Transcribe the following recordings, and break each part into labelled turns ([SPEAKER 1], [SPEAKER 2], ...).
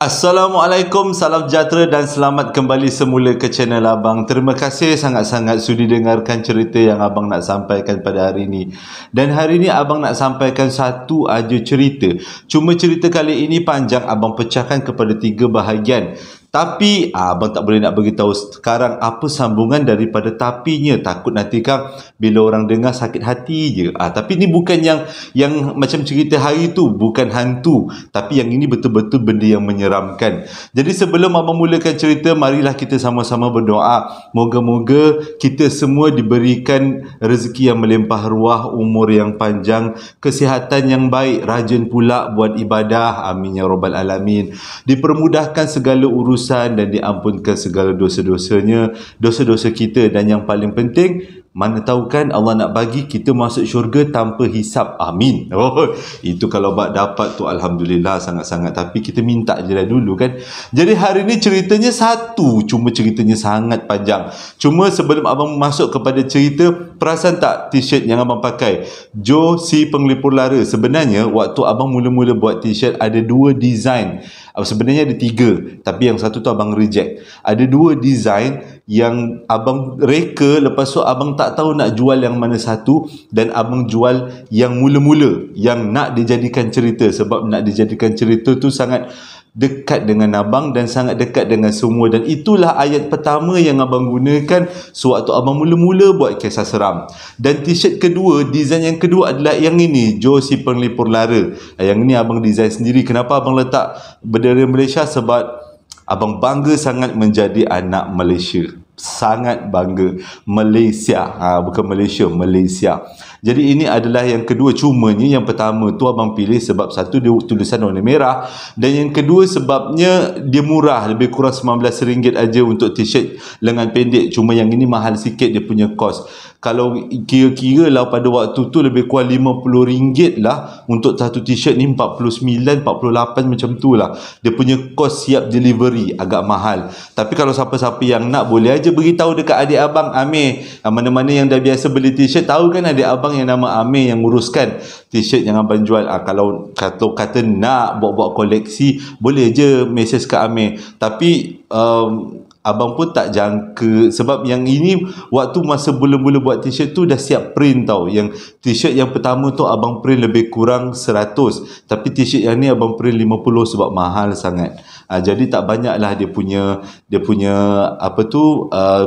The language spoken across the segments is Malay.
[SPEAKER 1] Assalamualaikum, salam sejahtera dan selamat kembali semula ke channel Abang. Terima kasih sangat-sangat sudi dengarkan cerita yang Abang nak sampaikan pada hari ini. Dan hari ini Abang nak sampaikan satu aja cerita. Cuma cerita kali ini panjang, Abang pecahkan kepada 3 bahagian. Tapi Abang tak boleh nak beritahu sekarang apa sambungan daripada tapinya. Takut nanti kan bila orang dengar sakit hati je. Tapi ni bukan yang macam cerita hari tu, bukan hantu. Tapi yang ini betul-betul benda yang menyeramkan. Jadi sebelum Abang mulakan cerita, marilah kita sama-sama berdoa. Moga-moga kita semua diberikan rezeki yang melimpah ruah, umur yang panjang, kesihatan yang baik, rajin pula buat ibadah. Amin ya rabbal alamin. Dipermudahkan segala urusan dan diampunkan segala dosa-dosanya, dosa-dosa kita, dan yang paling penting, mana tahu kan Allah nak bagi kita masuk syurga tanpa hisap. Amin. Itu kalau dapat tu alhamdulillah sangat-sangat, tapi kita minta je lah dulu kan. Jadi hari ni ceritanya satu, cuma ceritanya sangat panjang. Cuma sebelum Abang masuk kepada cerita, perasan tak t-shirt yang Abang pakai? Joe si Penglipur Lara. Sebenarnya waktu Abang mula-mula buat t-shirt ada 2 design. Sebenarnya ada 3, tapi yang satu tu Abang reject. Ada 2 design yang Abang reka, lepas tu Abang tak tahu nak jual yang mana satu, dan Abang jual yang mula-mula, yang nak dijadikan cerita. Sebab nak dijadikan cerita tu sangat dekat dengan Abang dan sangat dekat dengan semua. Dan itulah ayat pertama yang Abang gunakan sewaktu Abang mula-mula buat kisah seram. Dan t-shirt kedua, design yang kedua adalah yang ini, Joe si Penglipur Lara. Yang ini Abang design sendiri. Kenapa Abang letak bendera Malaysia? Sebab Abang bangga sangat menjadi anak Malaysia. Sangat bangga. Malaysia, bukan Malaysia, Malaysia. Jadi ini adalah yang kedua. Cumanya yang pertama tu Abang pilih sebab satu dia tulisan warna merah, dan yang kedua sebabnya dia murah, lebih kurang RM19 aja untuk t-shirt lengan pendek. Cuma yang ini mahal sikit dia punya kos. Kalau kira-kira lah pada waktu tu lebih kurang RM50 lah untuk satu t-shirt ni. 49, 48 macam tu lah dia punya kos siap delivery, agak mahal. Tapi kalau siapa-siapa yang nak, boleh aja beritahu dekat adik Abang Amir. Mana-mana yang dah biasa beli t-shirt, tahu kan adik Abang yang nama Amir yang nguruskan t-shirt yang Abang jual. Kalau kata nak buat-buat koleksi, boleh je message ke Amir. Tapi Abang pun tak jangka, sebab yang ini waktu masa mula-mula buat t-shirt tu dah siap print tau. Yang t-shirt yang pertama tu Abang print lebih kurang 100, tapi t-shirt yang ni Abang print 50 sebab mahal sangat. Jadi tak banyak lah dia punya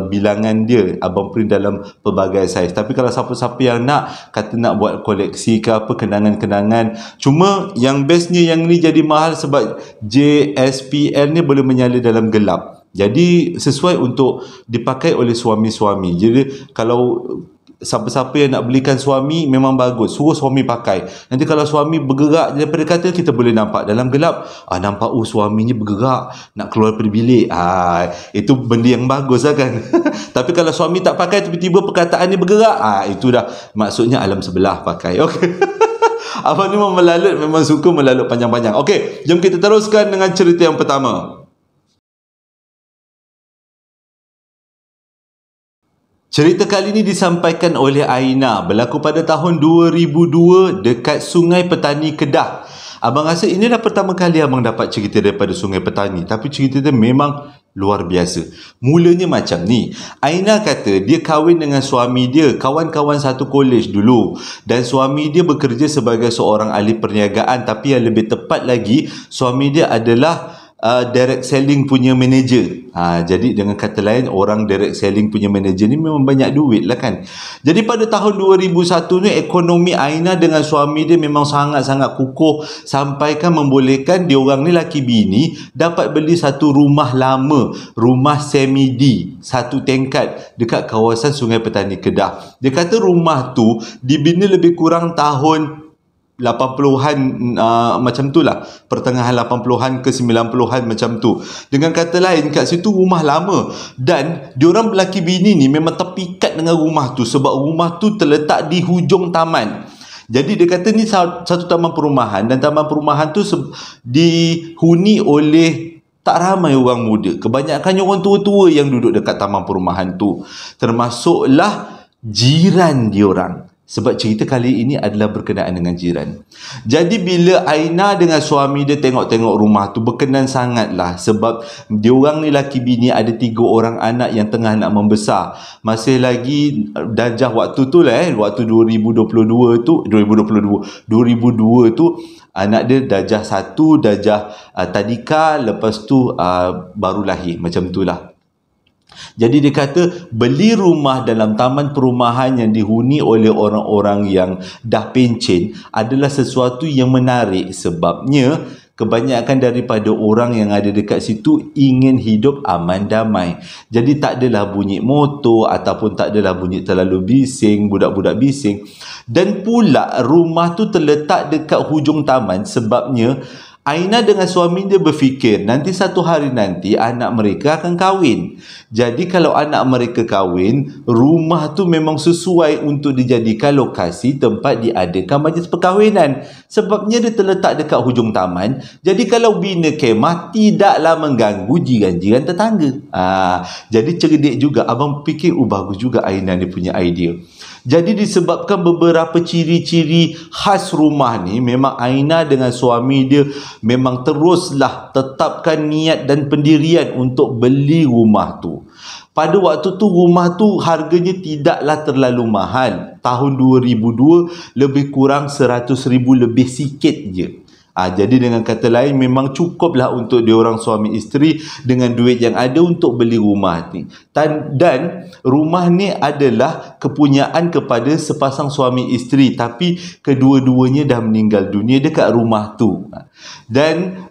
[SPEAKER 1] bilangan dia. Abang print dalam pelbagai saiz. Tapi kalau siapa-siapa yang kata nak buat koleksi ke apa, kenangan-kenangan. Cuma yang bestnya yang ni jadi mahal sebab JSPL ni boleh menyala dalam gelap. Jadi sesuai untuk dipakai oleh suami-suami. Jadi kalau siapa-siapa yang nak belikan suami, memang bagus, suruh suami pakai. Nanti kalau suami bergerak daripada katil, kita boleh nampak dalam gelap. Nampak suaminya bergerak nak keluar dari bilik. Itu benda yang bagus lah kan. Tapi kalau suami tak pakai, tiba-tiba perkataan dia bergerak, itu dah maksudnya alam sebelah pakai. Okey. Abang ni memang suka melalut panjang-panjang. Okey, jom kita teruskan dengan cerita yang pertama. Cerita kali ini disampaikan oleh Aina, berlaku pada tahun 2002 dekat Sungai Petani, Kedah. Abang rasa ini dah pertama kali Abang dapat cerita daripada Sungai Petani, tapi cerita dia memang luar biasa. Mulanya macam ni. Aina kata dia kahwin dengan suami dia, kawan-kawan satu kolej dulu, dan suami dia bekerja sebagai seorang ahli perniagaan. Tapi yang lebih tepat lagi, suami dia adalah direct selling punya manager. Jadi dengan kata lain, orang direct selling punya manager ni memang banyak duit lah kan. Jadi pada tahun 2001 ni, ekonomi Aina dengan suami dia memang sangat-sangat kukuh, sampaikan membolehkan diorang ni laki bini dapat beli satu rumah lama, rumah semi-D, satu tingkat dekat kawasan Sungai Petani, Kedah. Dia kata rumah tu dibina lebih kurang tahun 80-an, macam tu lah, pertengahan 80-an ke 90-an macam tu. Dengan kata lain, kat situ rumah lama, dan diorang lelaki bini ni memang terpikat dengan rumah tu sebab rumah tu terletak di hujung taman. Jadi dia kata ni satu taman perumahan, dan taman perumahan tu dihuni oleh tak ramai orang muda. Kebanyakannya orang tua-tua yang duduk dekat taman perumahan tu, termasuklah jiran diorang. Sebab cerita kali ini adalah berkenaan dengan jiran. Jadi bila Aina dengan suami dia tengok-tengok rumah tu, berkenan sangatlah. Sebab diorang ni laki bini ada 3 orang anak yang tengah nak membesar. Masih lagi darjah waktu tu lah waktu 2002 tu, 2002 tu, anak dia darjah 1, darjah tadika, lepas tu baru lahir, macam tu lah. Jadi dia kata beli rumah dalam taman perumahan yang dihuni oleh orang-orang yang dah pencen adalah sesuatu yang menarik, sebabnya kebanyakan daripada orang yang ada dekat situ ingin hidup aman damai. Jadi tak adalah bunyi motor ataupun tak adalah bunyi terlalu bising, budak-budak bising. Dan pula rumah tu terletak dekat hujung taman, sebabnya Aina dengan suami dia berfikir nanti satu hari nanti anak mereka akan kahwin. Jadi kalau anak mereka kahwin, rumah tu memang sesuai untuk dijadikan lokasi tempat diadakan majlis perkahwinan. Sebabnya dia terletak dekat hujung taman. Jadi kalau bina kemah tidaklah mengganggu jiran-jiran tetangga. Jadi cerdik juga. Abang fikir bagus juga Aina ni punya idea. Jadi disebabkan beberapa ciri-ciri khas rumah ni, memang Aina dengan suami dia memang teruslah tetapkan niat dan pendirian untuk beli rumah tu. Pada waktu tu rumah tu harganya tidaklah terlalu mahal. Tahun 2002 lebih kurang 100,000 lebih sikit je. Jadi dengan kata lain memang cukuplah untuk diorang suami isteri dengan duit yang ada untuk beli rumah ni. Dan rumah ni adalah kepunyaan kepada sepasang suami isteri, tapi kedua-duanya dah meninggal dunia dekat rumah tu. Dan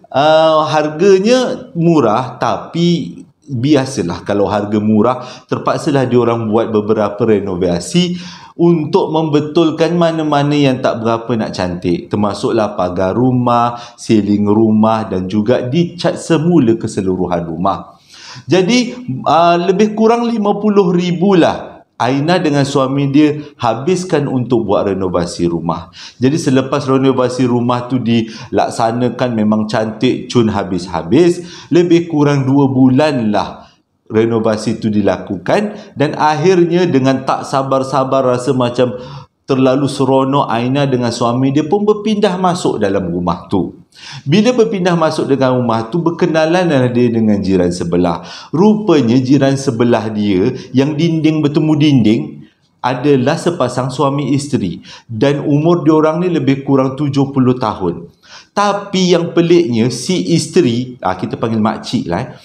[SPEAKER 1] harganya murah, tapi biasalah kalau harga murah terpaksalah diorang buat beberapa renovasi untuk membetulkan mana-mana yang tak berapa nak cantik, termasuklah pagar rumah, siling rumah dan juga dicat semula keseluruhan rumah. Jadi lebih kurang 50,000 lah Aina dengan suami dia habiskan untuk buat renovasi rumah. Jadi selepas renovasi rumah tu dilaksanakan memang cantik, cun habis-habis, lebih kurang 2 bulan lah renovasi itu dilakukan, dan akhirnya dengan tak sabar-sabar rasa macam terlalu seronok, Aina dengan suami dia pun berpindah masuk dalam rumah tu. Bila berpindah masuk dengan rumah tu, berkenalanlah dia dengan jiran sebelah. Rupanya jiran sebelah dia yang dinding bertemu dinding adalah sepasang suami isteri, dan umur diorang ni lebih kurang 70 tahun. Tapi yang peliknya, si isteri, kita panggil makcik lah,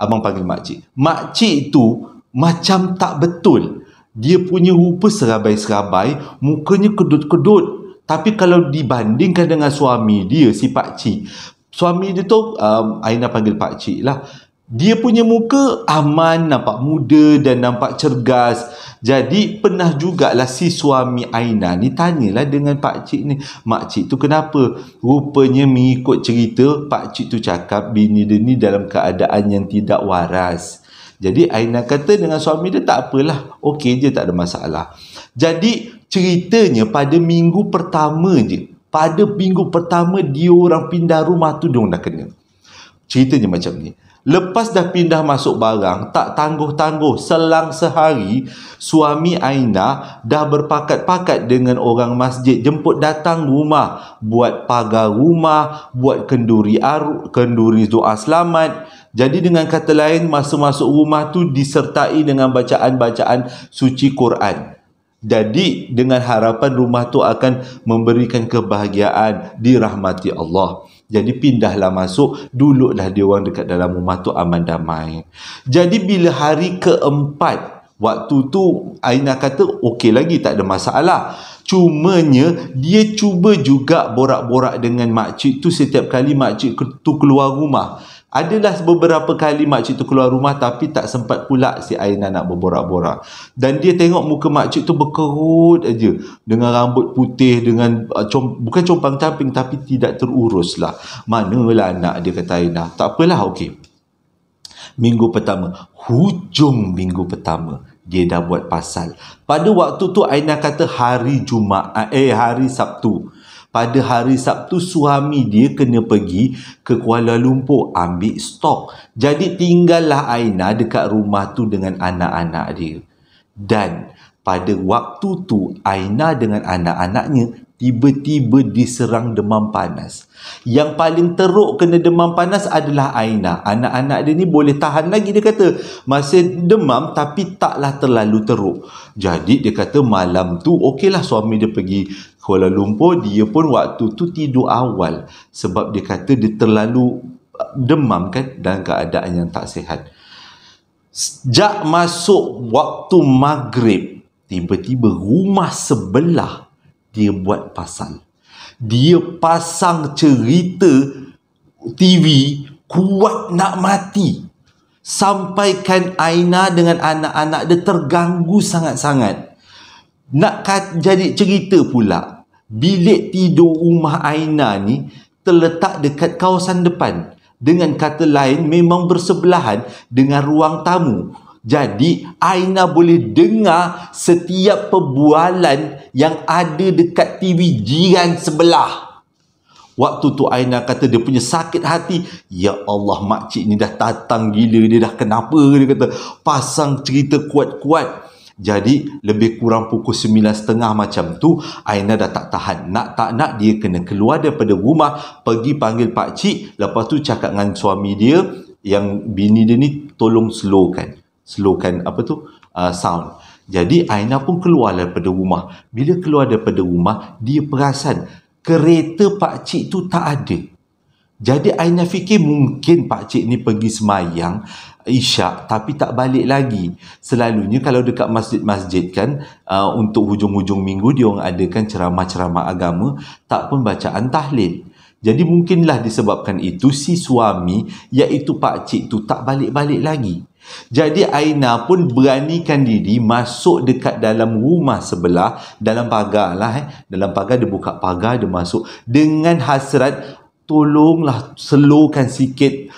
[SPEAKER 1] abang panggil makcik. Makcik tu macam tak betul. Dia punya rupa serabai-serabai, mukanya kedut-kedut. Tapi kalau dibandingkan dengan suami dia, si pakcik, suami dia tu, Aina panggil pakcik lah, dia punya muka aman, nampak muda dan nampak cergas. Jadi pernah jugalah si suami Aina ni tanyalah dengan pakcik ni, makcik tu kenapa? Rupanya mengikut cerita, pakcik tu cakap bini dia ni dalam keadaan yang tidak waras. Jadi Aina kata dengan suami dia, tak apalah, okey je, tak ada masalah. Jadi ceritanya pada minggu pertama je, dia orang pindah rumah tu, dia orang dah kena. Ceritanya macam ni. Lepas dah pindah masuk barang, tak tangguh-tangguh, selang sehari, suami Aina dah berpakat-pakat dengan orang masjid jemput datang rumah, buat pagar rumah, buat kenduri doa selamat. Jadi dengan kata lain, masa masuk rumah tu disertai dengan bacaan-bacaan suci Quran. Jadi dengan harapan rumah tu akan memberikan kebahagiaan, dirahmati Allah. Jadi pindahlah masuk, duduklah dia orang dekat dalam rumah tu aman damai. Jadi bila hari keempat, waktu tu Aina kata okey lagi, tak ada masalah. Cumanya dia cuba juga borak-borak dengan makcik tu setiap kali makcik tu keluar rumah. Adalah beberapa kali makcik tu keluar rumah, tapi tak sempat pula si Aina nak berborak-borak. Dan dia tengok muka makcik tu berkerut aja, dengan rambut putih, dengan bukan compang-camping, tapi tidak terurus lah. Manalah anak dia, kata Aina. Tak apalah, okey. Hujung minggu pertama, dia dah buat pasal. Pada waktu tu Aina kata hari Sabtu. Pada hari Sabtu, suami dia kena pergi ke Kuala Lumpur ambil stok. Jadi tinggallah Aina dekat rumah tu dengan anak-anak dia. Dan Pada waktu tu, Aina dengan anak-anaknya tiba-tiba diserang demam panas. Yang paling teruk kena demam panas adalah Aina. Anak-anak dia ni boleh tahan lagi, dia kata. Masih demam tapi taklah terlalu teruk. Jadi dia kata malam tu, okeylah suami dia pergi Kuala Lumpur. Dia pun waktu tu tidur awal. Sebab dia kata dia terlalu demam kan, dalam keadaan yang tak sihat. Sejak masuk waktu maghrib, tiba-tiba rumah sebelah dia buat pasal. Dia pasang cerita TV kuat nak mati. Sampaikan Aina dengan anak-anak dia terganggu sangat-sangat. Nak jadi cerita pula, bilik tidur rumah Aina ni terletak dekat kawasan depan. Dengan kata lain, memang bersebelahan dengan ruang tamu. Jadi, Aina boleh dengar setiap perbualan yang ada dekat TV jiran sebelah. Waktu tu Aina kata dia punya sakit hati. Ya Allah, makcik ni dah tatang gila. Dia dah kenapa? Dia kata, pasang cerita kuat-kuat. Jadi, lebih kurang pukul 9.30 macam tu, Aina dah tak tahan. Nak tak nak, dia kena keluar daripada rumah, pergi panggil pakcik. Lepas tu cakap dengan suami dia, yang bini dia ni tolong slowkan sound. Jadi Aina pun keluar daripada rumah. Bila keluar daripada rumah, dia perasan kereta pakcik tu tak ada. Jadi Aina fikir mungkin pakcik ni pergi semayang Isyak tapi tak balik lagi. Selalunya kalau dekat masjid-masjid kan, untuk hujung-hujung minggu dia orang adakan ceramah-ceramah agama, tak pun bacaan tahlil. Jadi mungkinlah disebabkan itu si suami, iaitu pakcik tu tak balik-balik lagi. Jadi Aina pun beranikan diri masuk dekat dalam rumah sebelah, dalam pagar lah. Dalam pagar dia buka pagar, dia masuk dengan hasrat, tolonglah slowkan sikit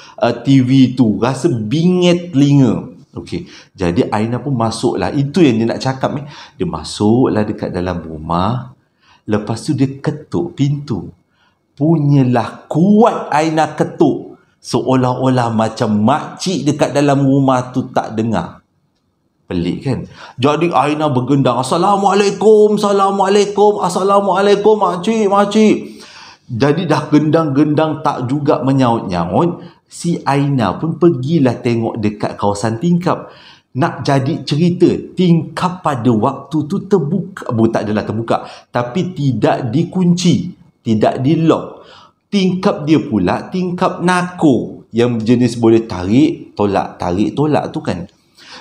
[SPEAKER 1] TV tu, rasa bingit telinga. Okey, jadi Aina pun masuklah. Itu yang dia nak cakap ni. Dia masuklah dekat dalam rumah. Lepas tu dia ketuk pintu. Punyalah kuat Aina ketuk, seolah-olah macam makcik dekat dalam rumah tu tak dengar. Pelik kan? Jadi Aina bergendang, Assalamualaikum, Assalamualaikum, Assalamualaikum makcik, makcik. Jadi dah gendang-gendang tak juga menyaut-nyaut. Si Aina pun pergilah tengok dekat kawasan tingkap. Nak jadi cerita, tingkap pada waktu tu terbuka. Tak adalah terbuka, tapi tidak dikunci, tidak di-lock. Tingkap dia pula tingkap nako, yang jenis boleh tarik tolak tu kan.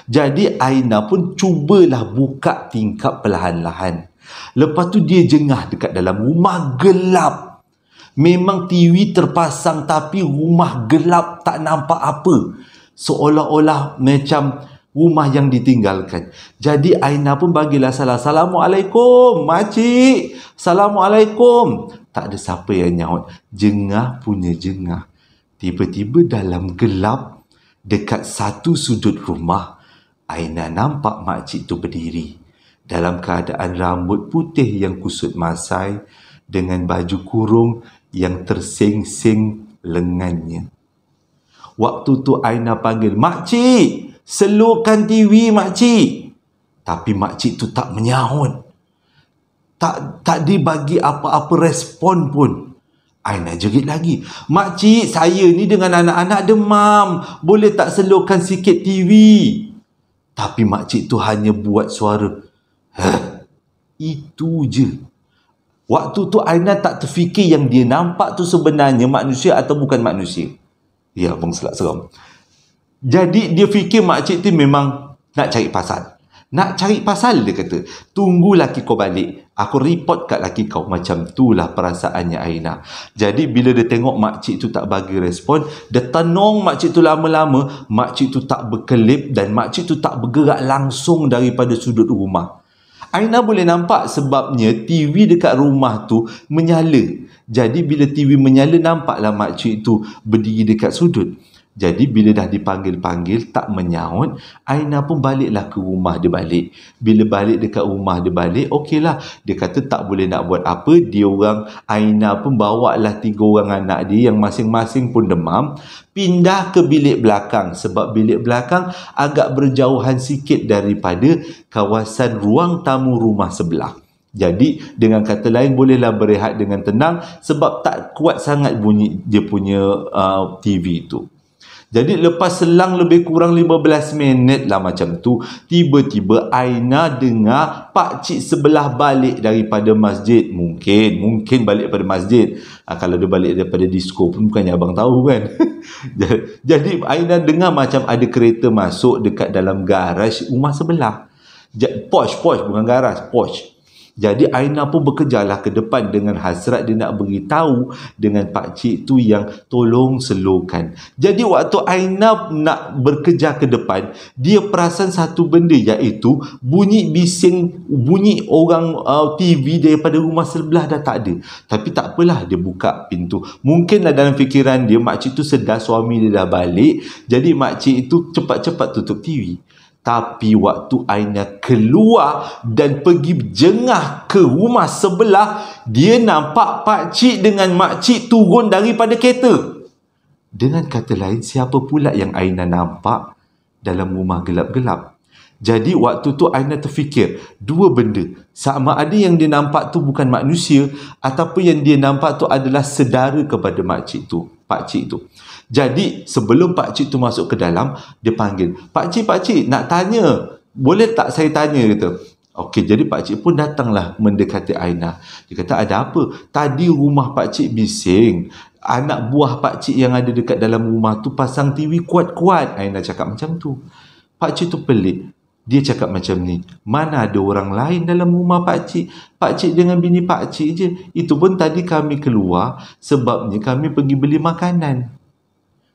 [SPEAKER 1] Jadi Aina pun cubalah buka tingkap perlahan-lahan. Lepas tu dia jengah dekat dalam rumah gelap. Memang TV terpasang tapi rumah gelap, tak nampak apa. Seolah-olah macam rumah yang ditinggalkan. Jadi Aina pun bagilah salam. Assalamualaikum makcik, Assalamualaikum. Tak ada siapa yang nyaut. Jengah punya jengah. Tiba-tiba dalam gelap, dekat satu sudut rumah, Aina nampak makcik tu berdiri dalam keadaan rambut putih yang kusut masai, dengan baju kurung yang terseng-seng lengannya. Waktu tu Aina panggil, makcik, slowkan TV makcik. Tapi makcik tu tak menyahut. Tak dibagi apa-apa respon pun. Aina jerit lagi, makcik, saya ni dengan anak-anak demam, boleh tak slowkan sikit TV? Tapi makcik tu hanya buat suara, itu je. Waktu tu Aina tak terfikir yang dia nampak tu sebenarnya manusia atau bukan manusia. Ya, abang selak seram. Jadi dia fikir makcik tu memang nak cari pasal. Nak cari pasal, dia kata, tunggu laki kau balik, aku report kat laki kau. Macam itulah perasaannya Aina. Jadi bila dia tengok makcik tu tak bagi respon, dia tenung makcik tu lama-lama. Makcik tu tak berkelip dan makcik tu tak bergerak langsung daripada sudut rumah. Aina boleh nampak sebabnya TV dekat rumah tu menyala. Jadi bila TV menyala, nampaklah makcik tu berdiri dekat sudut. Jadi bila dah dipanggil-panggil tak menyaut, Aina pun baliklah ke rumah dia balik. Bila balik dekat rumah dia balik, okeylah. Dia kata tak boleh nak buat apa. Dia orang, Aina pun bawalah 3 orang anak dia yang masing-masing pun demam. Pindah ke bilik belakang. Sebab bilik belakang agak berjauhan sikit daripada kawasan ruang tamu rumah sebelah. Jadi dengan kata lain bolehlah berehat dengan tenang sebab tak kuat sangat bunyi dia punya TV tu. Jadi lepas selang lebih kurang 15 minit lah macam tu, tiba-tiba Aina dengar pakcik sebelah balik daripada masjid. Mungkin balik daripada masjid. Kalau dia balik daripada disco pun bukannya abang tahu kan. Jadi Aina dengar macam ada kereta masuk dekat dalam garaj rumah sebelah. Posh bukan garaj, posh. Jadi Aina pun berkejarlah ke depan dengan hasrat dia nak beritahu dengan pakcik tu yang tolong slowkan. Jadi waktu Aina nak berkejar ke depan, dia perasan satu benda iaitu bunyi bising, bunyi orang TV daripada rumah sebelah dah tak ada. Tapi tak apalah, dia buka pintu. Mungkinlah dalam fikiran dia makcik tu sedar suami dia dah balik, jadi makcik itu cepat-cepat tutup TV. Tapi waktu Aina keluar dan pergi jengah ke rumah sebelah, dia nampak pakcik dengan makcik turun daripada kereta. Dengan kata lain, siapa pula yang Aina nampak dalam rumah gelap-gelap? Jadi waktu tu Aina terfikir dua benda. Sama ada yang dia nampak tu bukan manusia ataupun yang dia nampak tu adalah sedara kepada pakcik tu. Jadi sebelum pakcik tu masuk ke dalam, dia panggil, Pakcik, nak tanya. Boleh tak saya tanya? Kata. Okey, jadi pakcik pun datanglah mendekati Aina. Dia kata, ada apa? Tadi rumah pakcik bising. Anak buah pakcik yang ada dekat dalam rumah tu pasang TV kuat-kuat. Aina cakap macam tu. Pakcik tu pelik. Dia cakap macam ni, mana ada orang lain dalam rumah pakcik? Pakcik dengan bini pakcik je. Itu pun tadi kami keluar sebabnya kami pergi beli makanan.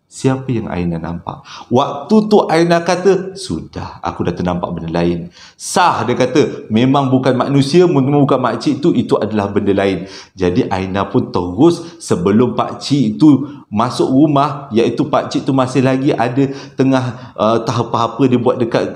[SPEAKER 1] Siapa yang Aina nampak? Waktu tu Aina kata, sudah, aku dah ternampak benda lain. Sah, dia kata, memang bukan manusia, memang bukan makcik tu, itu adalah benda lain. Jadi Aina pun terus sebelum pakcik tu masuk rumah, iaitu pakcik tu masih lagi ada tengah tahap apa dia buat dekat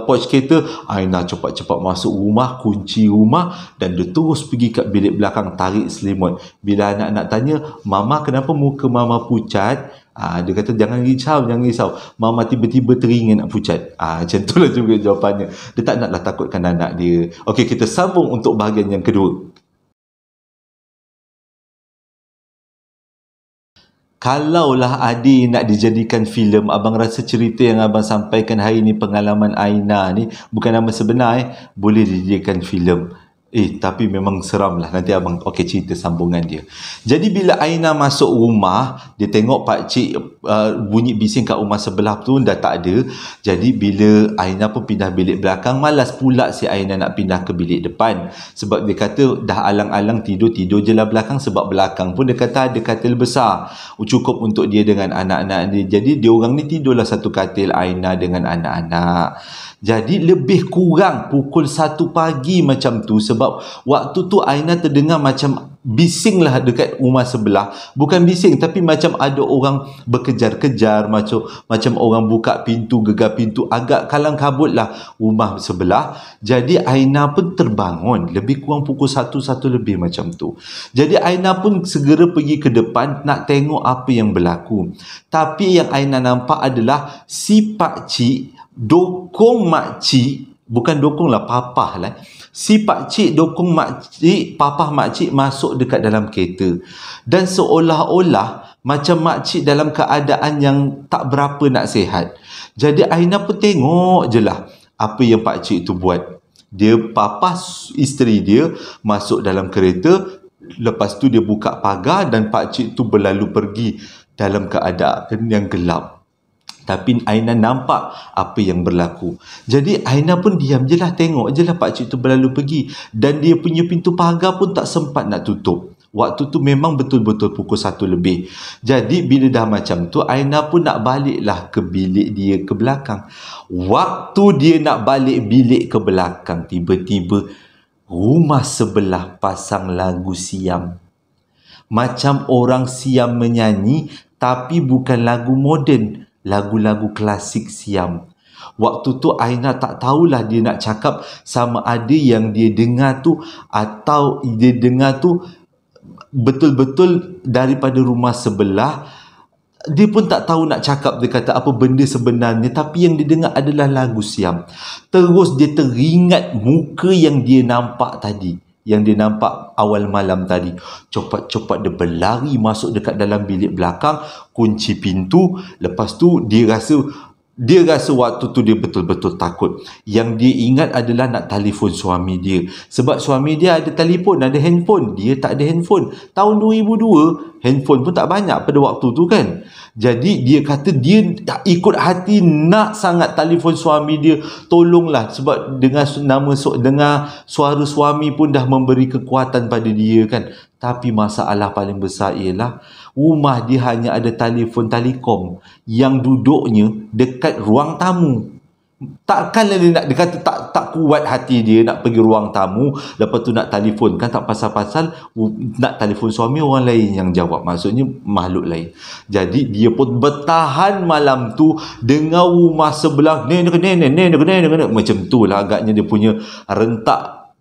[SPEAKER 1] porch kereta, Aina cepat-cepat masuk rumah, kunci rumah dan dia terus pergi kat bilik belakang, tarik selimut. Bila anak-anak tanya, Mama kenapa muka Mama pucat? Dia kata jangan risau. Mama tiba-tiba teringin nak pucat. Macam itulah juga jawapannya. Dia tak naklah takutkan anak dia. Okey, kita sambung untuk bahagian yang kedua. Kalaulah Adi nak dijadikan filem, abang rasa cerita yang abang sampaikan hari ni, pengalaman Aina ni, bukan nama sebenar boleh dijadikan filem. Tapi memang seram lah. Nanti abang cerita sambungan dia. Jadi bila Aina masuk rumah, dia tengok pakcik bunyi bising kat rumah sebelah tu dah tak ada. Jadi bila Aina pun pindah bilik belakang, malas pula si Aina nak pindah ke bilik depan. Sebab dia kata dah alang-alang tidur je lah belakang. Sebab belakang pun dia kata ada katil besar, cukup untuk dia dengan anak-anak dia. Jadi dia orang ni tidurlah satu katil, Aina dengan anak-anak. Jadi lebih kurang pukul 1 pagi macam tu, sebab waktu tu Aina terdengar macam bising lah dekat rumah sebelah. Bukan bising tapi macam ada orang berkejar-kejar, macam orang buka pintu, gegar pintu, agak kalang kabut lah rumah sebelah. Jadi Aina pun terbangun lebih kurang pukul 1 lebih macam tu. Jadi Aina pun segera pergi ke depan nak tengok apa yang berlaku. Tapi yang Aina nampak adalah si pakcik dokong makcik, bukan dokong lah, papah lah. Si pakcik dokong makcik, papah makcik masuk dekat dalam kereta. Dan seolah-olah macam makcik dalam keadaan yang tak berapa nak sihat. Jadi Aina pun tengok je lah apa yang pakcik tu buat. Dia, papah isteri dia masuk dalam kereta. Lepas tu dia buka pagar dan pakcik tu berlalu pergi dalam keadaan yang gelap. Tapi Aina nampak apa yang berlaku. Jadi Aina pun diam je lah, tengok je lah pakcik tu berlalu pergi. Dan dia punya pintu pagar pun tak sempat nak tutup. Waktu tu memang betul-betul pukul 1 lebih. Jadi bila dah macam tu, Aina pun nak baliklah ke bilik dia ke belakang. Waktu dia nak balik bilik ke belakang, tiba-tiba rumah sebelah pasang lagu Siam. Macam orang Siam menyanyi, tapi bukan lagu moden, lagu-lagu klasik Siam. Waktu tu Aina tak tahulah dia nak cakap sama ada yang dia dengar tu atau dia dengar tu betul-betul daripada rumah sebelah. Dia pun tak tahu nak cakap, dia kata apa benda sebenarnya, tapi yang dia dengar adalah lagu Siam. Terus dia teringat muka yang dia nampak tadi, yang dia nampak awal malam tadi. Cepat-cepat dia berlari masuk dekat dalam bilik belakang, kunci pintu. Lepas tu dia rasa waktu tu dia betul-betul takut. Yang dia ingat adalah nak telefon suami dia. Sebab suami dia ada telefon, ada handphone. Dia tak ada handphone. Tahun 2002, handphone pun tak banyak pada waktu tu kan. Jadi dia kata dia ikut hati nak sangat telefon suami dia. Tolonglah, sebab dengar suara suami pun dah memberi kekuatan pada dia kan. Tapi masalah paling besar ialah rumah dia hanya ada telefon telekom yang duduknya dekat ruang tamu. Takkanlah dia kata tak kuat hati dia nak pergi ruang tamu, lepas tu nak telefon kan, tak pasal-pasal nak telefon suami orang lain yang jawab, maksudnya makhluk lain. Jadi dia pun bertahan malam tu dengar rumah sebelah macam tu lah agaknya dia punya rentak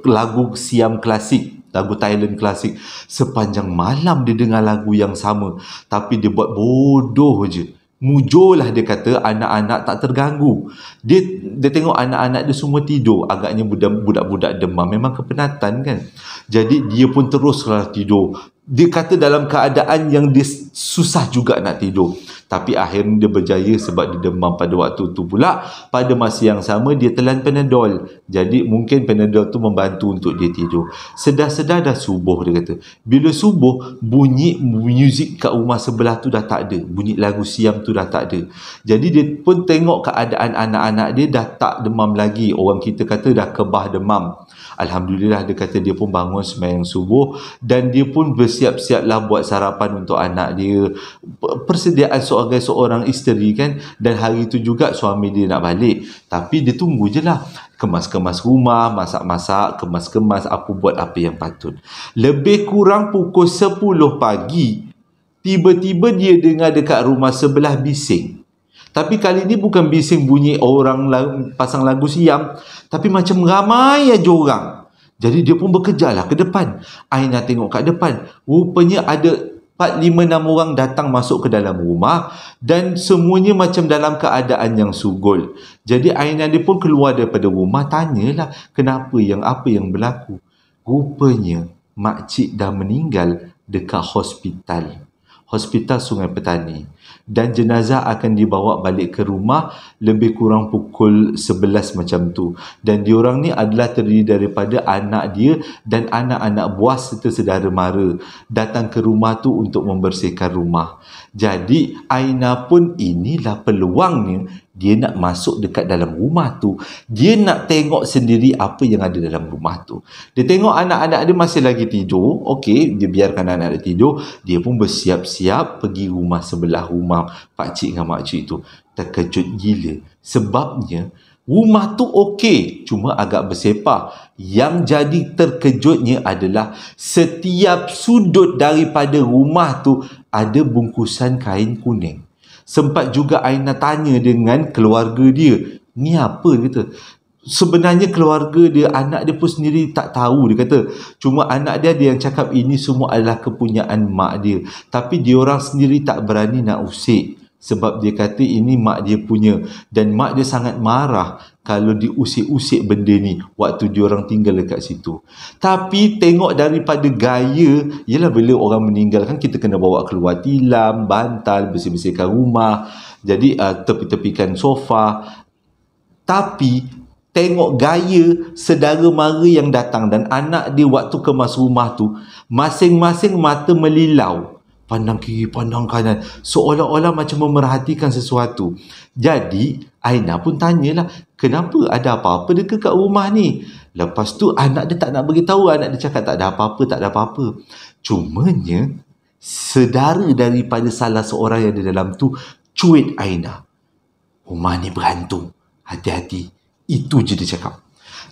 [SPEAKER 1] lagu Siam klasik, lagu Thailand klasik. Sepanjang malam dia dengar lagu yang sama, tapi dia buat bodoh je. Mujurlah, dia kata anak-anak tak terganggu. Dia tengok anak-anak dia semua tidur. Agaknya budak-budak demam, memang kepenatan kan. Jadi dia pun teruslah tidur. Dia kata dalam keadaan yang dia susah juga nak tidur. Tapi akhirnya dia berjaya sebab dia demam pada waktu tu pula. Pada masa yang sama dia telan Panadol. Jadi mungkin Panadol tu membantu untuk dia tidur. Sedar-sedar dah subuh, dia kata. Bila subuh, bunyi muzik kat rumah sebelah tu dah tak ada. Bunyi lagu Siam tu dah tak ada. Jadi dia pun tengok keadaan anak-anak dia dah tak demam lagi. Orang kita kata dah kebah demam. Alhamdulillah, dia kata dia pun bangun sembahyang subuh dan dia pun bersiap-siaplah buat sarapan untuk anak dia. Persediaan seorang isteri kan. Dan hari tu juga suami dia nak balik. Tapi dia tunggu je lah. Kemas-kemas rumah, masak-masak, kemas-kemas, apa buat apa yang patut. Lebih kurang pukul 10 pagi, tiba-tiba dia dengar dekat rumah sebelah bising. Tapi kali ni bukan bising bunyi orang pasang lagu Siam, tapi macam ramai aja orang. Jadi dia pun berkejarlah ke depan. Aina tengok kat depan. Rupanya ada 4-5-6 orang datang masuk ke dalam rumah dan semuanya macam dalam keadaan yang sugul. Jadi Aina dia pun keluar daripada rumah, tanyalah apa yang berlaku. Rupanya makcik dah meninggal dekat hospital Sungai Petani, dan jenazah akan dibawa balik ke rumah lebih kurang pukul 11 macam tu. Dan diorang ni adalah terdiri daripada anak dia dan anak-anak buah serta saudara mara datang ke rumah tu untuk membersihkan rumah. Jadi Aina pun inilah peluangnya, dia nak masuk dekat dalam rumah tu. Dia nak tengok sendiri apa yang ada dalam rumah tu. Dia tengok anak-anak dia masih lagi tidur. Okey, dia biarkan anak dia tidur. Dia pun bersiap-siap pergi rumah sebelah rumah pakcik dengan makcik tu. Terkejut gila. Sebabnya rumah tu okey, cuma agak bersepah. Yang jadi terkejutnya adalah setiap sudut daripada rumah tu ada bungkusan kain kuning. Sempat juga Aina tanya dengan keluarga dia, ni apa, dia kata. Sebenarnya keluarga dia, anak dia pun sendiri tak tahu, dia kata. Cuma anak dia ada yang cakap ini semua adalah kepunyaan mak dia. Tapi diorang sendiri tak berani nak usik. Sebab dia kata ini mak dia punya. Dan mak dia sangat marah kalau diusik-usik benda ni waktu diorang tinggal dekat situ. Tapi tengok daripada gaya, ialah bila orang meninggal kan kita kena bawa keluar tilam, bantal, bersih-bersihkan rumah. Jadi tepi-tepikan sofa. Tapi tengok gaya saudara mara yang datang dan anak dia waktu kemas rumah tu, masing-masing mata melilau. Pandang kiri, pandang kanan. Seolah-olah macam memerhatikan sesuatu. Jadi, Aina pun tanyalah, kenapa, ada apa-apa dekat kat rumah ni? Lepas tu, anak dia tak nak beritahu. Anak dia cakap, tak ada apa-apa. Cumanya, saudara daripada salah seorang yang ada dalam tu, cuit Aina. Rumah ni berhantu. Hati-hati. Itu je dia cakap.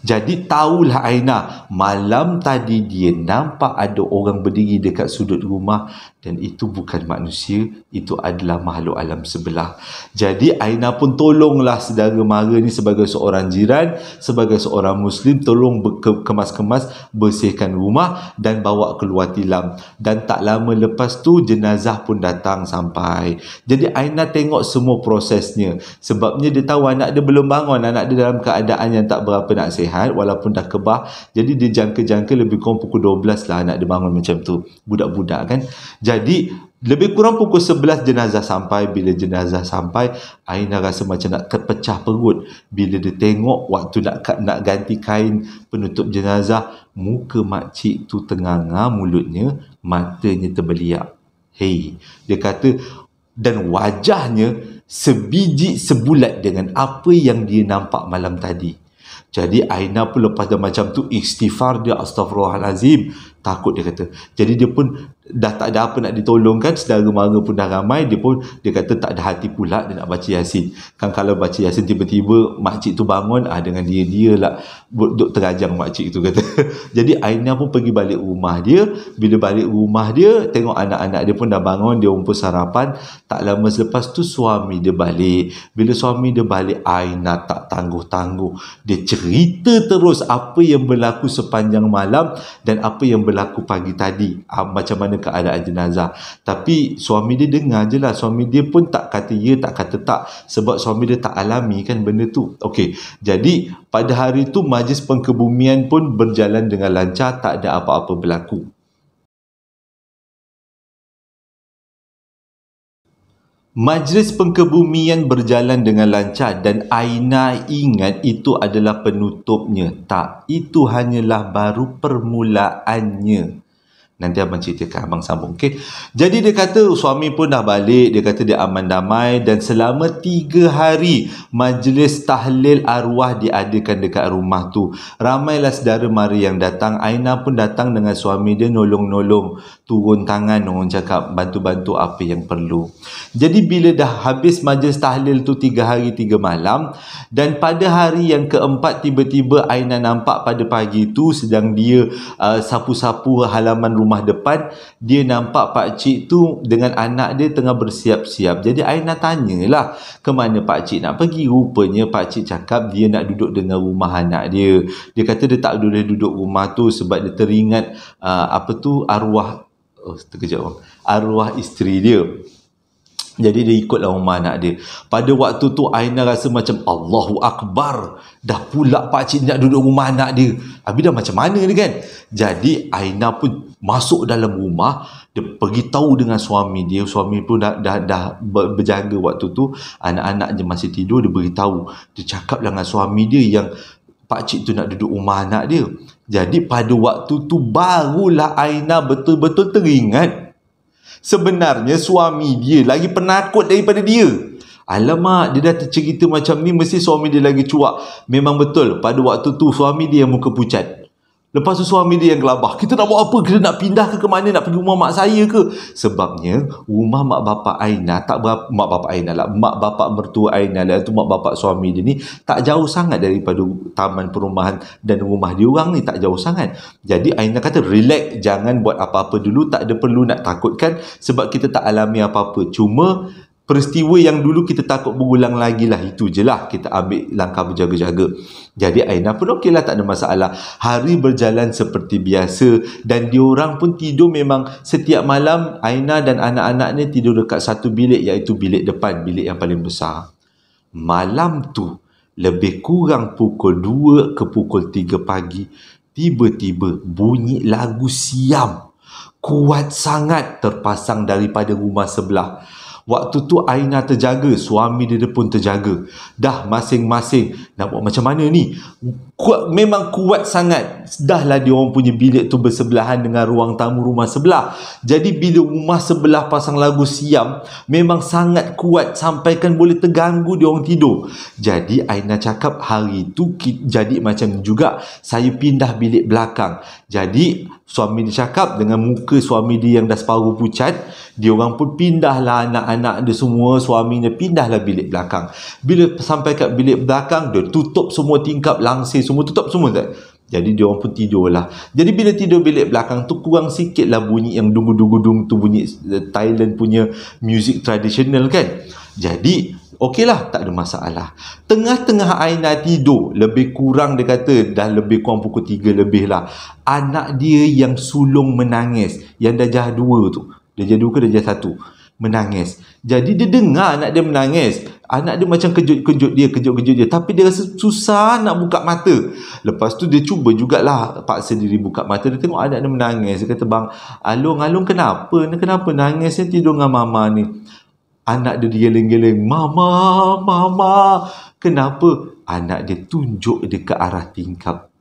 [SPEAKER 1] Jadi tahulah Aina, malam tadi dia nampak ada orang berdiri dekat sudut rumah dan itu bukan manusia, itu adalah makhluk alam sebelah. Jadi Aina pun tolonglah saudara mara ni sebagai seorang jiran, sebagai seorang Muslim, tolong kemas-kemas bersihkan rumah dan bawa keluar tilam. Dan tak lama lepas tu jenazah pun datang sampai. Jadi Aina tengok semua prosesnya. Sebabnya dia tahu anak dia belum bangun, anak dia dalam keadaan yang tak berapa nak sihat walaupun dah kebah. Jadi dia jangka-jangka lebih kurang pukul 12 lah anak dia bangun macam tu. Budak-budak kan. Jadi lebih kurang pukul 11 jenazah sampai. Bila jenazah sampai, Aina rasa macam nak terpecah perut. Bila dia tengok waktu nak ganti kain penutup jenazah, muka makcik tu tenganga mulutnya, matanya terbeliak. Hey, dia kata, dan wajahnya sebiji sebulat dengan apa yang dia nampak malam tadi. Jadi Aina pun lepas dah macam tu istighfar dia, astagfirullahalazim, takut dia kata. Jadi dia pun dah tak ada apa nak ditolongkan, saudara mara pun dah ramai, dia kata tak ada hati pula dia nak baca Yasin. Kan kalau baca Yasin tiba-tiba makcik tu bangun, dengan dia lah duk terajang makcik tu kata. Jadi Aina pun pergi balik rumah dia. Bila balik rumah dia, tengok anak-anak dia pun dah bangun, dia pun sarapan. Tak lama selepas tu suami dia balik. Bila suami dia balik, Aina tak tangguh-tangguh, dia cerita terus apa yang berlaku sepanjang malam dan apa yang berlaku pagi tadi, macam mana keadaan jenazah. Tapi suami dia dengar je lah. Suami dia pun tak kata ya, tak kata tak, sebab suami dia tak alami kan benda tu. Okey, jadi pada hari tu majlis pengkebumian pun berjalan dengan lancar, tak ada apa-apa berlaku. Majlis pengkebumian berjalan dengan lancar dan Aina ingat itu adalah penutupnya. Tak, itu hanyalah baru permulaannya. Nanti abang ceritakan, abang sambung. Okay? Jadi dia kata suami pun dah balik. Dia kata dia aman damai. Dan selama 3 hari majlis tahlil arwah diadakan dekat rumah tu. Ramailah saudara mara yang datang. Aina pun datang dengan suami dia, nolong-nolong, turun tangan, orang cakap bantu-bantu apa yang perlu. Jadi bila dah habis majlis tahlil tu 3 hari 3 malam, dan pada hari yang keempat tiba-tiba Aina nampak pada pagi tu sedang dia sapu-sapu halaman rumah depan, dia nampak pakcik tu dengan anak dia tengah bersiap-siap. Jadi Aina tanyalah ke mana pakcik nak pergi. Rupanya pakcik cakap dia nak duduk dengan rumah anak dia. Dia kata dia tak boleh duduk rumah tu sebab dia teringat arwah arwah isteri dia. Jadi dia ikutlah rumah anak dia. Pada waktu tu Aina rasa macam Allahu Akbar, dah pula pakcik nak duduk rumah anak dia. Habis dah macam mana ni kan. Jadi Aina pun masuk dalam rumah. Dia pergi tahu dengan suami dia. Suami pun dah berjaga waktu tu. Anak-anak je masih tidur. Dia beritahu. Dia cakap dengan suami dia yang pakcik tu nak duduk rumah anak dia. Jadi pada waktu tu barulah Aina betul-betul teringat sebenarnya suami dia lagi penakut daripada dia. Alamak, dia dah tercerita macam ni, mesti suami dia lagi cuak. Memang betul, pada waktu tu suami dia yang muka pucat. Lepas tu suami dia yang gelabah. Kita nak buat apa? Kita nak pindah ke mana? Nak pergi rumah mak saya ke? Sebabnya rumah mak bapak Aina tak berapa, mak bapak Aina lah, mak bapak mertua Aina lah, tu mak bapak suami dia ni tak jauh sangat daripada taman perumahan dan rumah dia orang ni, tak jauh sangat. Jadi Aina kata relax, jangan buat apa-apa dulu, tak ada perlu nak takutkan sebab kita tak alami apa-apa. Cuma peristiwa yang dulu kita takut berulang lagi lah, itu je lah, kita ambil langkah berjaga-jaga. Jadi Aina pun okey lah, tak ada masalah. Hari berjalan seperti biasa dan diorang pun tidur memang setiap malam. Aina dan anak-anaknya tidur dekat satu bilik, iaitu bilik depan, bilik yang paling besar. Malam tu lebih kurang pukul 2 ke pukul 3 pagi, tiba-tiba bunyi lagu Siam kuat sangat terpasang daripada rumah sebelah. Waktu tu Aina terjaga, suami dia pun terjaga. Dah masing-masing nak buat macam mana ni? Memang kuat sangat. Dahlah dia orang punya bilik tu bersebelahan dengan ruang tamu rumah sebelah. Jadi bila rumah sebelah pasang lagu Siam, memang sangat kuat sampaikan boleh terganggu dia orang tidur. Jadi Aina cakap hari tu jadi macam juga, saya pindah bilik belakang. Jadi suami dia cakap dengan muka suami dia yang dah separuh pucat, dia orang pun pindahlah anak-anak dia semua, suaminya pindahlah bilik belakang. Bila sampai kat bilik belakang, dia tutup semua tingkap, langsir semua tutup semua tak. Jadi dia orang pun tidur lah. Jadi bila tidur bilik belakang tu kurang sikit lah bunyi yang dungu-dungu-dung tu, bunyi Thailand punya music tradisional kan. Jadi okeylah, tak ada masalah. Tengah-tengah Aina tidur, lebih kurang dia kata dah lebih kurang pukul 3 lebih lah, anak dia yang sulung menangis, yang darjah 2 tu, darjah 2 ke darjah 1, menangis. Jadi dia dengar anak dia menangis. Anak dia macam kejut-kejut dia, tapi dia rasa susah nak buka mata. Lepas tu dia cuba jugalah paksa diri buka mata. Dia tengok anak dia menangis. Dia kata, "Bang Alung kenapa? Kenapa nangis? Saya tidur dengan mama ni." Anak dia geleng-geleng, Mama, kenapa?" Anak dia tunjuk dia ke arah tingkap.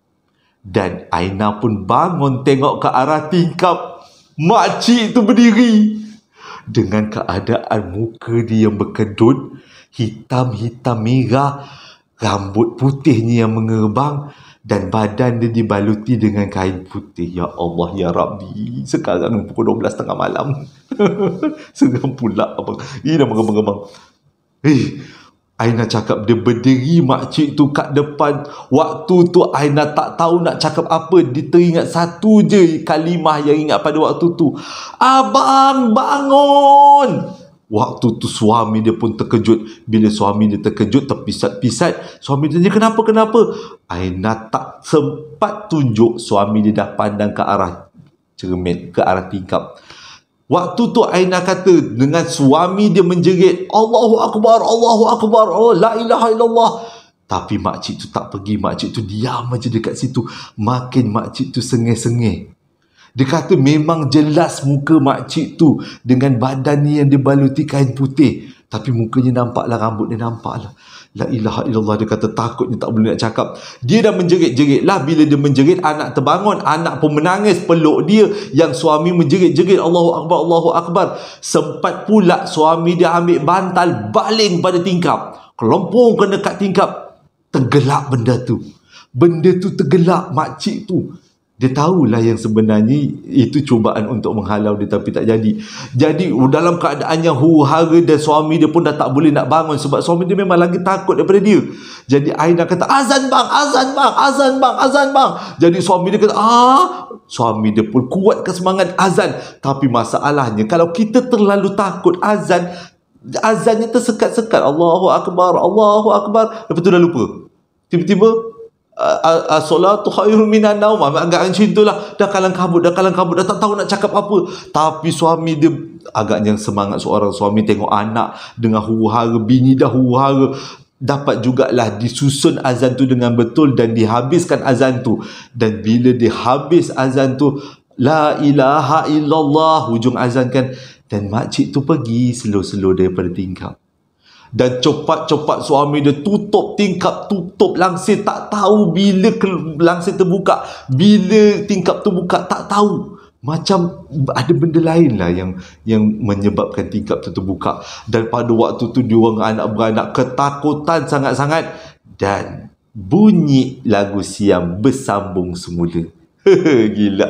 [SPEAKER 1] Dan Aina pun bangun tengok ke arah tingkap. Makcik tu berdiri dengan keadaan muka dia yang berkedut, hitam-hitam merah, rambut putihnya yang mengerbang, dan badan dia dibaluti dengan kain putih. Ya Allah, ya Rabbi, sekarang pukul 12.30 malam. Seram pula abang. Ini dah mengebang-gebang. Aina cakap dia berdiri makcik tu kat depan. Waktu tu Aina tak tahu nak cakap apa. Dia teringat satu je kalimah yang ingat pada waktu tu. "Abang, bangun!" Waktu tu suami dia pun terkejut. Bila suami dia terkejut, terpisat-pisat, suami dia tanya, Kenapa? Aina tak sempat tunjuk. Suami dia dah pandang ke arah cermin, ke arah tingkap. Waktu tu Aina kata dengan suami dia menjerit, Allahu Akbar, oh, la ilaha illallah. Tapi makcik tu tak pergi. Makcik tu diam aja dekat situ. Makin makcik tu sengih-sengih. Dia kata memang jelas muka makcik tu dengan badan ni yang dibaluti kain putih. Tapi mukanya nampak lah, rambut dia nampak lah. La ilaha illallah. Dia kata takutnya tak boleh nak cakap. Dia dah menjerit-jerit lah. Bila dia menjerit, anak terbangun. Anak pun menangis peluk dia. Yang suami menjerit-jerit, Allahu Akbar, Allahu Akbar. Sempat pula suami dia ambil bantal, baling pada tingkap. Kelompongkan dekat tingkap. Tergelak benda tu. Benda tu tergelak makcik tu. Dia tahulah yang sebenarnya itu cubaan untuk menghalau dia, tapi tak jadi. Jadi dalam keadaan yang huru-hara, dan suami dia pun dah tak boleh nak bangun sebab suami dia memang lagi takut daripada dia. Jadi Aina kata, azan bang. Jadi suami dia kata, suami dia pun kuatkan semangat azan. Tapi masalahnya kalau kita terlalu takut azannya tersekat-sekat, Allahu Akbar. Lepas tu dah lupa. Tiba-tiba as-salatu khairun minan naum, agak macam itulah. Dah kalang kabut, dah tak tahu nak cakap apa. Tapi suami dia agaknya semangat. Seorang suami tengok anak dengan huru-hara, bini dah huru-hara. Dapat jugalah disusun azan tu dengan betul dan dihabiskan azan tu. Dan bila dia habis azan tu, la ilaha illallah, hujung azan kan, dan makcik tu pergi slow-slow daripada tingkap. Dan cepat-cepat suami dia tutup tingkap, tutup langsir. Tak tahu bila langsir terbuka, bila tingkap terbuka, tak tahu. Macam ada benda lain lah yang menyebabkan tingkap tu terbuka. Dan pada waktu tu diorang anak beranak ketakutan sangat-sangat. Dan bunyi lagu Siam bersambung semula. Gila,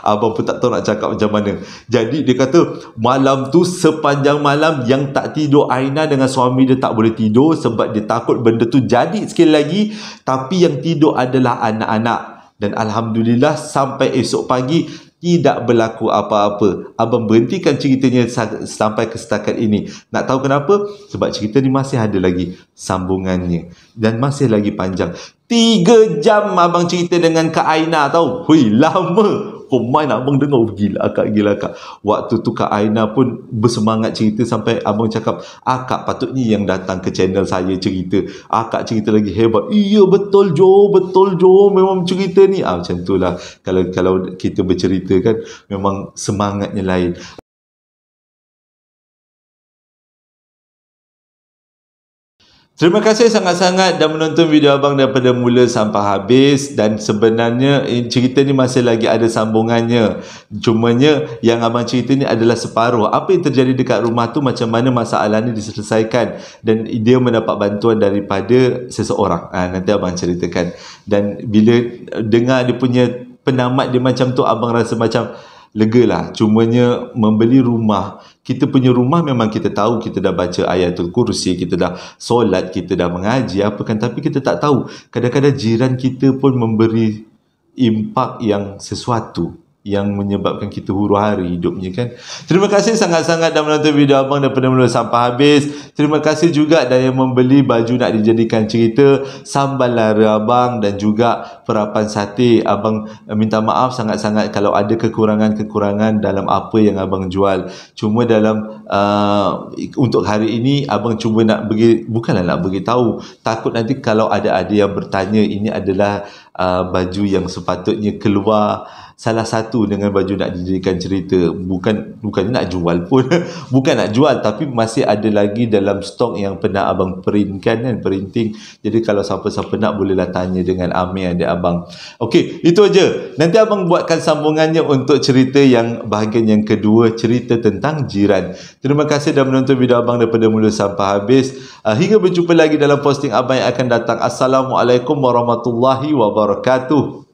[SPEAKER 1] abang pun tak tahu nak cakap macam mana. Jadi dia kata malam tu, sepanjang malam yang tak tidur Aina dengan suami dia tak boleh tidur sebab dia takut benda tu jadi sekali lagi. Tapi yang tidur adalah anak-anak. Dan Alhamdulillah sampai esok pagi tidak berlaku apa-apa. Abang berhentikan ceritanya sampai ke setakat ini. Nak tahu kenapa? Sebab cerita ni masih ada lagi sambungannya. Dan masih lagi panjang. 3 jam abang cerita dengan Kak Aina tahu. Hui, lama. Main abang dengar, gila kak. Waktu tu Kak Aina pun bersemangat cerita sampai abang cakap, Kak patutnya yang datang ke channel saya cerita. Kak cerita lagi hebat. Iya betul Jo, memang cerita ni. Macam tu lah. Kalau kita bercerita kan, memang semangatnya lain. Terima kasih sangat-sangat dah menonton video abang daripada mula sampai habis. Dan sebenarnya cerita ni masih lagi ada sambungannya. Cumanya yang abang cerita ni adalah separuh. Apa yang terjadi dekat rumah tu, macam mana masalah ni diselesaikan, dan dia mendapat bantuan daripada seseorang. Nanti abang ceritakan. Dan bila dengar dia punya penamat dia macam tu, abang rasa macam lega lah. Cumanya membeli rumah, kita punya rumah memang kita tahu, kita dah baca ayatul kursi, kita dah solat, kita dah mengaji apa kan, tapi kita tak tahu kadang-kadang jiran kita pun memberi impak yang sesuatu yang menyebabkan kita huru hari hidupnya kan. Terima kasih sangat-sangat dah menonton video abang daripada mula sampai habis. Terima kasih juga dah yang membeli baju nak dijadikan cerita, sambal lara abang dan juga perapan sate. Abang minta maaf sangat-sangat kalau ada kekurangan-kekurangan dalam apa yang abang jual. Cuma dalam untuk hari ini abang cuba nak bagi, bukanlah nak bagi tahu, takut nanti kalau ada yang bertanya ini adalah baju yang sepatutnya keluar salah satu dengan baju nak dijadikan cerita. Bukan nak jual pun bukan nak jual, tapi masih ada lagi dalam stok yang pernah abang printkan kan, printing. Jadi kalau siapa-siapa nak bolehlah tanya dengan Amir adik abang. Okey, itu aja. Nanti abang buatkan sambungannya untuk cerita yang bahagian yang kedua, cerita tentang jiran. Terima kasih dah menonton video abang daripada mula sampai habis. Hingga berjumpa lagi dalam posting abang yang akan datang. Assalamualaikum warahmatullahi wabarakatuh.